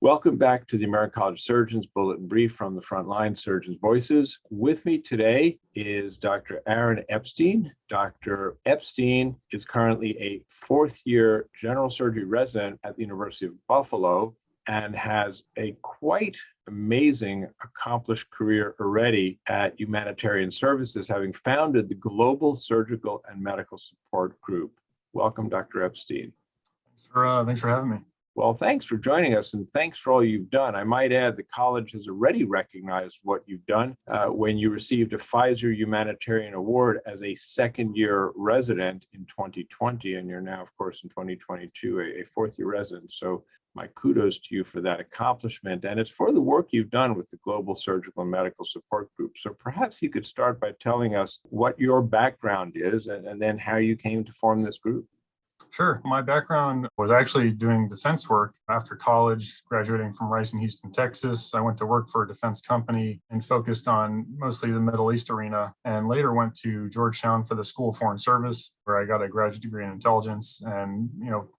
Welcome back to the American College of Surgeons Bulletin Brief from the Frontline Surgeons' Voices. With me today is Dr. Aaron Epstein. Dr. Epstein is currently a fourth-year general surgery resident at the University of Buffalo and has a quite amazing, accomplished career already at Humanitarian Services, having founded the Global Surgical and Medical Support Group. Welcome, Dr. Epstein. Thanks for having me. Well, thanks for joining us, and thanks for all you've done. I might add the college has already recognized what you've done when you received a Pfizer Humanitarian Award as a second-year resident in 2020, and you're now, of course, in 2022, a fourth-year resident. So my kudos to you for that accomplishment, and it's for the work you've done with the Global Surgical and Medical Support Group. So perhaps you could start by telling us what your background is and then how you came to form this group. Sure. My background was actually doing defense work after college, graduating from Rice in Houston, Texas. I went to work for a defense company and focused on mostly the Middle East arena, and later went to Georgetown for the School of Foreign Service, where I got a graduate degree in intelligence and,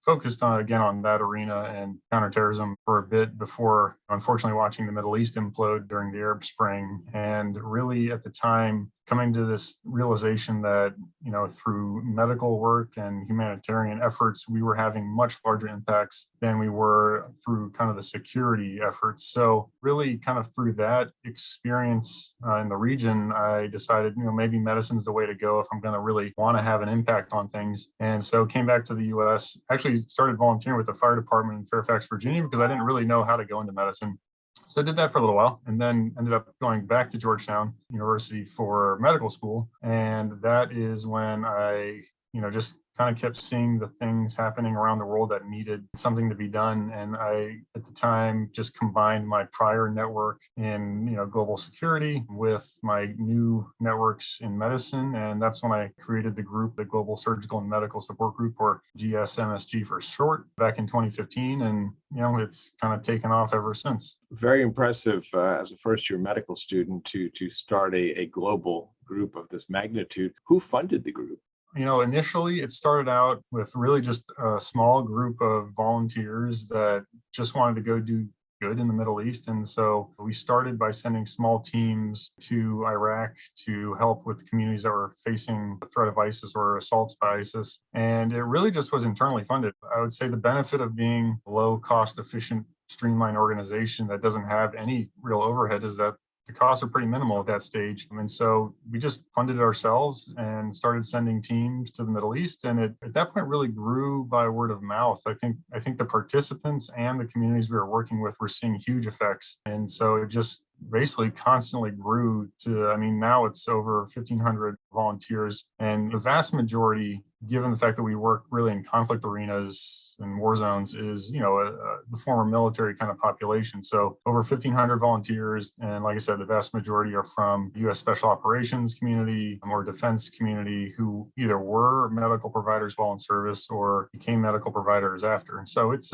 focused on that arena and counterterrorism for a bit before, unfortunately, watching the Middle East implode during the Arab Spring. And really at the time, coming to this realization that, through medical work and humanitarian efforts, we were having much larger impacts than we were through kind of the security efforts. So really kind of through that experience in the region, I decided, maybe medicine's the way to go if I'm going to really want to have an impact on things. And so came back to the US, actually started volunteering with the fire department in Fairfax, Virginia, because I didn't really know how to go into medicine. So I did that for a little while and then ended up going back to Georgetown University for medical school. And that is when I, just kind of kept seeing the things happening around the world that needed something to be done. And I, at the time, just combined my prior network in, global security with my new networks in medicine. And that's when I created the group, the Global Surgical and Medical Support Group, or GSMSG for short, back in 2015. And, it's kind of taken off ever since. Very impressive as a first-year medical student to start a global group of this magnitude. Who funded the group? Initially it started out with really just a small group of volunteers that just wanted to go do good in the Middle East. And so we started by sending small teams to Iraq to help with communities that were facing the threat of ISIS or assaults by ISIS. And it really just was internally funded. I would say the benefit of being a low cost, efficient, streamlined organization that doesn't have any real overhead is that the costs are pretty minimal at that stage. And so we just funded it ourselves and started sending teams to the Middle East. And it, at that point, really grew by word of mouth. I think the participants and the communities we were working with were seeing huge effects. And so it just basically constantly grew to, now it's over 1,500 volunteers. And the vast majority, given the fact that we work really in conflict arenas and war zones, is, the former military kind of population. So over 1,500 volunteers. And like I said, the vast majority are from U.S. Special Operations community or defense community who either were medical providers while in service or became medical providers after. So it's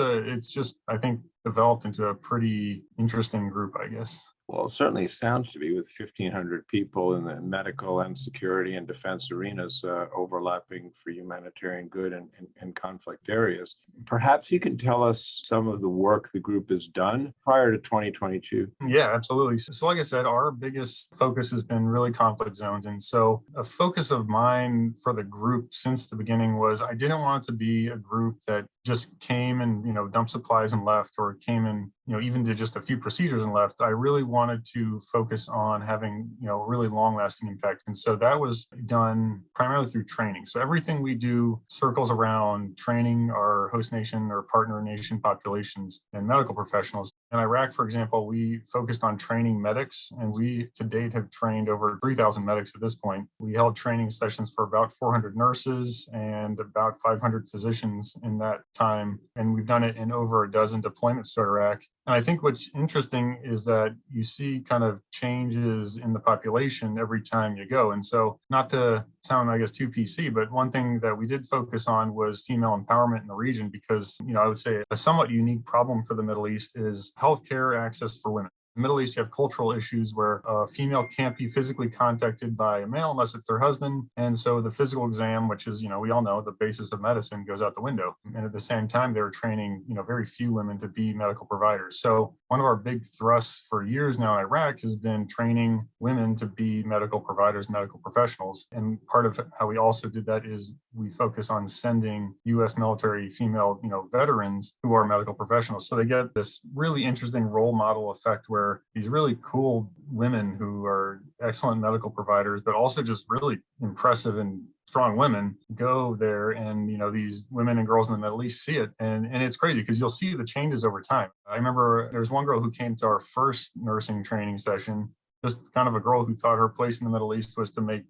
just, I think, developed into a pretty interesting group, I guess. Well, it certainly sounds to be with 1,500 people in the medical and security and defense arenas overlapping for humanitarian good in conflict areas. Perhaps you can tell us some of the work the group has done prior to 2022. Yeah, absolutely. So like I said, our biggest focus has been really conflict zones. And so a focus of mine for the group since the beginning was I didn't want it to be a group that just came and, dumped supplies and left, or came and, even did just a few procedures and left. I really wanted to focus on having, really long lasting impact. And so that was done primarily through training. So everything we do circles around training our host nation or partner nation populations and medical professionals. In Iraq, for example, we focused on training medics, and we to date have trained over 3,000 medics at this point. We held training sessions for about 400 nurses and about 500 physicians in that time. And we've done it in over a dozen deployments to Iraq. And I think what's interesting is that you see kind of changes in the population every time you go. And so, not to sound, I guess, too PC, but one thing that we did focus on was female empowerment in the region, because, I would say a somewhat unique problem for the Middle East is healthcare access for women. the Middle East, you have cultural issues where a female can't be physically contacted by a male unless it's their husband. And so the physical exam, which is, we all know the basis of medicine, goes out the window. And at the same time, they were training, very few women to be medical providers. So one of our big thrusts for years now in Iraq has been training women to be medical providers, medical professionals. And part of how we also did that is we focus on sending U.S. military female, veterans who are medical professionals. So they get this really interesting role model effect where these really cool women who are excellent medical providers, but also just really impressive and strong women go there, and these women and girls in the Middle East see it, and it's crazy because you'll see the changes over time. I remember there was one girl who came to our first nursing training session, just kind of a girl who thought her place in the Middle East was to make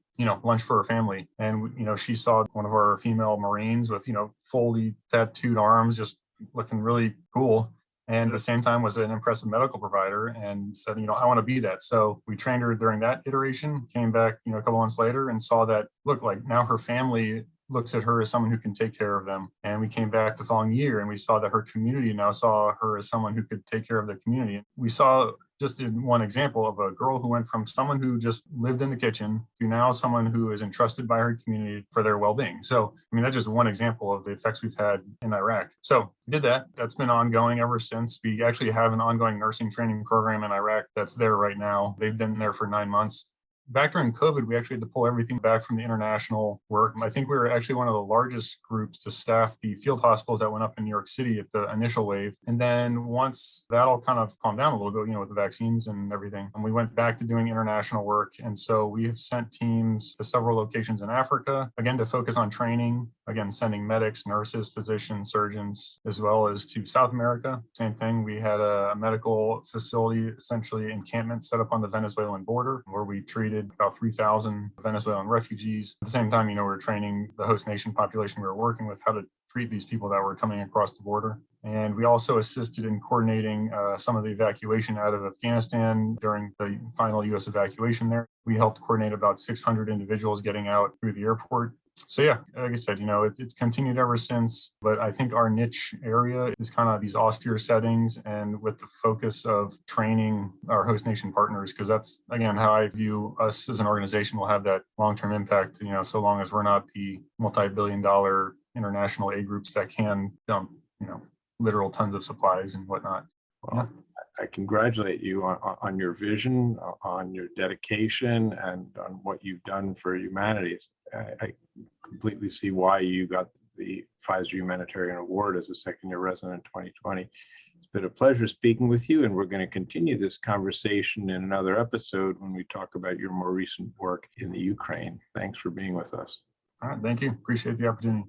lunch for her family, and she saw one of our female Marines with fully tattooed arms, just looking really cool. And at the same time was an impressive medical provider and said, I want to be that. So we trained her during that iteration, came back, a couple months later and saw that, look, like now her family looks at her as someone who can take care of them. And we came back the following year and we saw that her community now saw her as someone who could take care of their community. We saw just in one example of a girl who went from someone who just lived in the kitchen to now someone who is entrusted by her community for their well-being. So, that's just one example of the effects we've had in Iraq. So we did that. That's been ongoing ever since. We actually have an ongoing nursing training program in Iraq that's there right now. They've been there for 9 months. Back during COVID, we actually had to pull everything back from the international work. I think we were actually one of the largest groups to staff the field hospitals that went up in New York City at the initial wave. And then once that all kind of calmed down a little bit, with the vaccines and everything, and we went back to doing international work. And so we have sent teams to several locations in Africa, again, to focus on training, again, sending medics, nurses, physicians, surgeons, as well as to South America. Same thing. We had a medical facility, essentially encampment set up on the Venezuelan border where we treated about 3,000 Venezuelan refugees. At the same time, we're training the host nation population we were working with how to treat these people that were coming across the border. And we also assisted in coordinating some of the evacuation out of Afghanistan during the final U.S. evacuation there. We helped coordinate about 600 individuals getting out through the airport. So yeah, like I said, it's continued ever since, but I think our niche area is kind of these austere settings and with the focus of training our host nation partners, because that's, again, how I view us as an organization will have that long-term impact, so long as we're not the multi-billion-dollar international aid groups that can dump, literal tons of supplies and whatnot. Well, I congratulate you on your vision, on your dedication, and on what you've done for humanity. I completely see why you got the Pfizer Humanitarian Award as a second-year resident in 2020. It's been a pleasure speaking with you, and we're going to continue this conversation in another episode when we talk about your more recent work in the Ukraine. Thanks for being with us. All right, thank you. Appreciate the opportunity.